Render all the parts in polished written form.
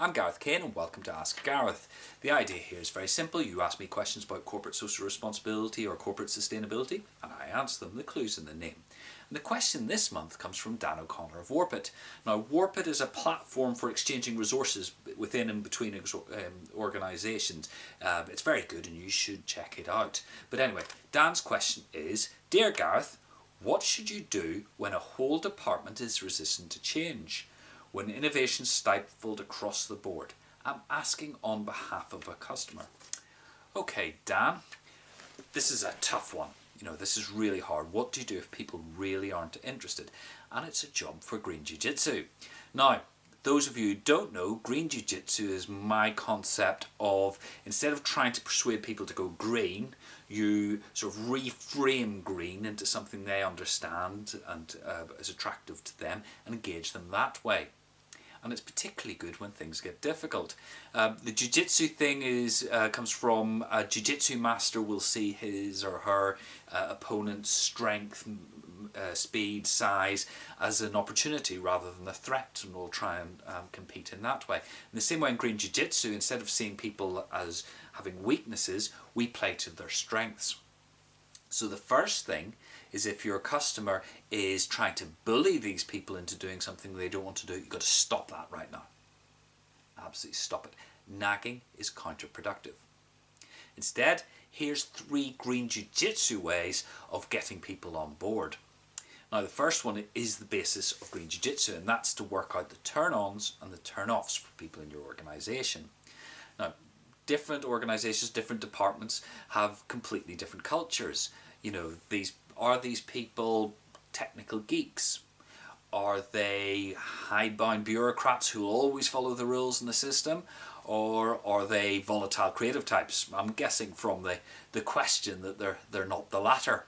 I'm Gareth Kane and welcome to Ask Gareth. The idea here is very simple. You ask me questions about corporate social responsibility or corporate sustainability and I answer them. The clue's in the name. And the question this month comes from Dan O'Connor of Warpit. Now, Warpit is a platform for exchanging resources within and between organisations. It's very good and you should check it out. But anyway, Dan's question is, Dear Gareth, what should you do when a whole department is resistant to change? When innovation is stifled across the board? I'm asking on behalf of a customer. Okay, Dan, this is a tough one. This is really hard. What do you do if people really aren't interested? And it's a job for Green Jujutsu. Now, those of you who don't know, Green Jujutsu is my concept of, instead of trying to persuade people to go green, you sort of reframe green into something they understand and is attractive to them and engage them that way. And it's particularly good when things get difficult. The Jujutsu thing comes from a Jujutsu master will see his or her opponent's strength, speed, size as an opportunity rather than a threat, and will try and compete in that way. In the same way in Green Jujutsu, instead of seeing people as having weaknesses, we play to their strengths. So the first thing is, if your customer is trying to bully these people into doing something they don't want to do, you've got to stop that right now. Absolutely stop it. Nagging is counterproductive. Instead, here's 3 Green Jujutsu ways of getting people on board. Now, the first one is the basis of Green Jujutsu, and that's to work out the turn-ons and the turn-offs for people in your organisation. Now, different organisations, different departments have completely different cultures. Are these people technical geeks? Are they hidebound bureaucrats who always follow the rules in the system? Or are they volatile creative types? I'm guessing from the question that they're not the latter.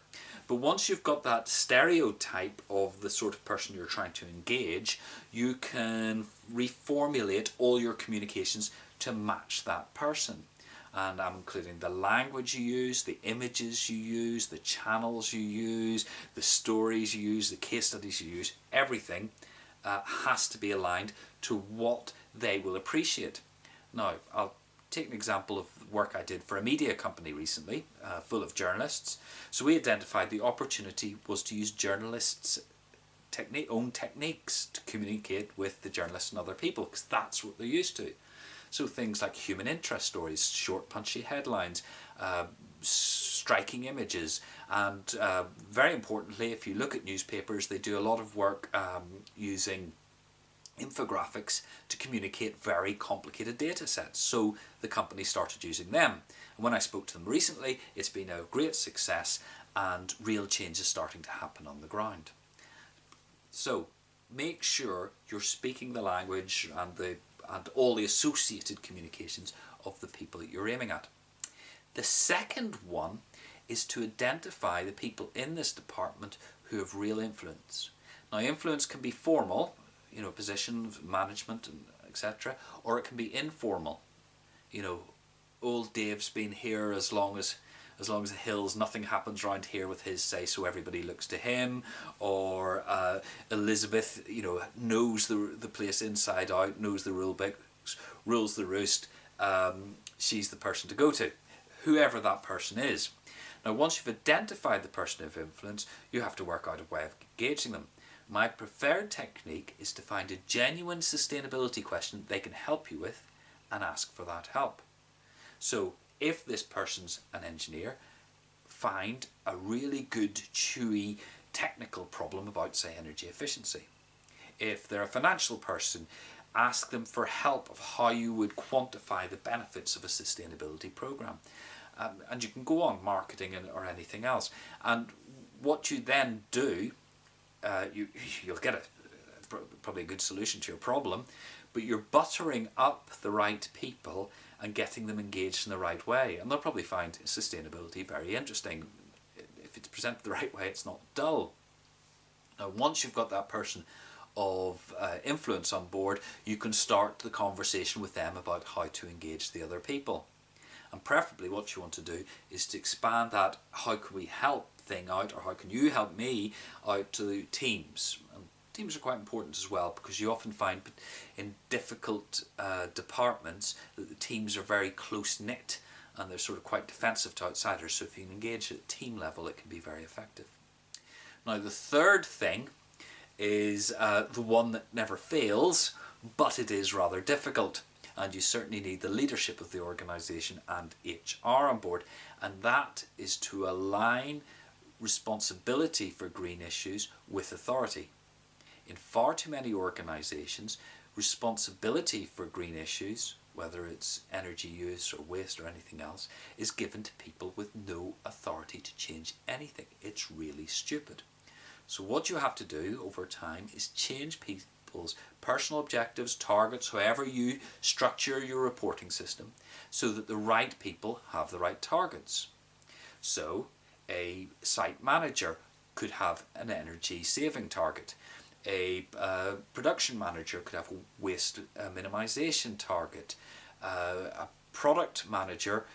But once you've got that stereotype of the sort of person you're trying to engage, you can reformulate all your communications to match that person. And I'm including the language you use, the images you use, the channels you use, the stories you use, the case studies you use. Everything has to be aligned to what they will appreciate. Now, I'll take an example of work I did for a media company recently, full of journalists. So we identified the opportunity was to use journalists' own techniques to communicate with the journalists and other people, because that's what they're used to. So things like human interest stories, short punchy headlines, striking images, and very importantly, if you look at newspapers, they do a lot of work using infographics to communicate very complicated data sets. So the company started using them. And when I spoke to them recently, it's been a great success and real change is starting to happen on the ground. So make sure you're speaking the language and all the associated communications of the people that you're aiming at. The second one is to identify the people in this department who have real influence. Now, influence can be formal, position of management and etc., or it can be informal. Old Dave's been here as long as the hills, nothing happens round here with his say, so everybody looks to him. Or Elizabeth, knows the place inside out, knows the rule book, rules the roost. She's the person to go to, whoever that person is. Now, once you've identified the person of influence, you have to work out a way of engaging them. My preferred technique is to find a genuine sustainability question they can help you with and ask for that help. So, if this person's an engineer, find a really good, chewy, technical problem about, say, energy efficiency. If they're a financial person, ask them for help of how you would quantify the benefits of a sustainability program. And you can go on marketing or anything else. And what you then do, you'll get probably a good solution to your problem, but you're buttering up the right people and getting them engaged in the right way. And they'll probably find sustainability very interesting. If it's presented the right way, it's not dull. Now, once you've got that person of influence on board, you can start the conversation with them about how to engage the other people. And preferably what you want to do is to expand that how can we help thing out, or how can you help me out, to teams. And teams are quite important as well, because you often find in difficult departments that the teams are very close-knit and they're sort of quite defensive to outsiders, so if you can engage at team level it can be very effective. Now the third thing is the one that never fails, but it is rather difficult, and you certainly need the leadership of the organisation and HR on board, and that is to align responsibility for green issues with authority. In far too many organisations, responsibility for green issues, whether it's energy use or waste or anything else, is given to people with no authority to change anything. It's really stupid. So what you have to do over time is change people's personal objectives, targets, however you structure your reporting system, so that the right people have the right targets. So a site manager could have an energy saving target. A production manager could have a waste minimization target. A product manager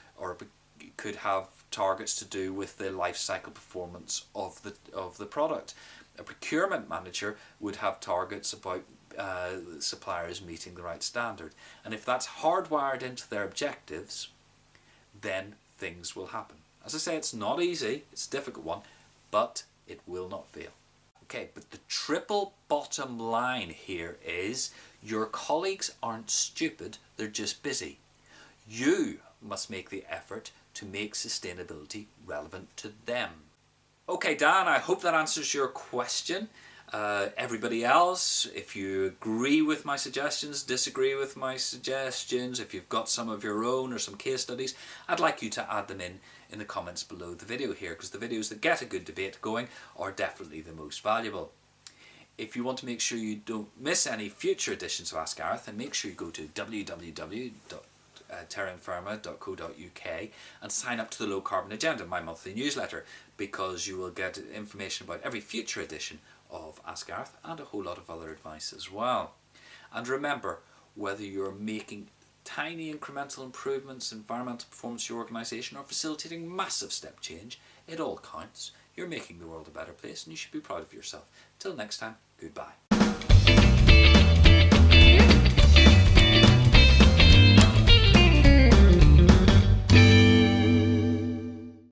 could have targets to do with the life cycle performance of the product. A procurement manager would have targets about suppliers meeting the right standard. And if that's hardwired into their objectives, then things will happen. As I say, it's not easy, it's a difficult one, but it will not fail. Okay, but the triple bottom line here is your colleagues aren't stupid, they're just busy. You must make the effort to make sustainability relevant to them. Okay, Dan, I hope that answers your question. Everybody else, if you agree with my suggestions, disagree with my suggestions, if you've got some of your own or some case studies, I'd like you to add them in the comments below the video here, because the videos that get a good debate going are definitely the most valuable. If you want to make sure you don't miss any future editions of Ask Gareth, then make sure you go to www.terrainfirma.co.uk and sign up to the Low Carbon Agenda, my monthly newsletter, because you will get information about every future edition of Ask Gareth and a whole lot of other advice as well. And remember, whether you're making tiny incremental improvements in environmental performance of your organisation or facilitating massive step change, it all counts. You're making the world a better place and you should be proud of yourself. Till next time, goodbye.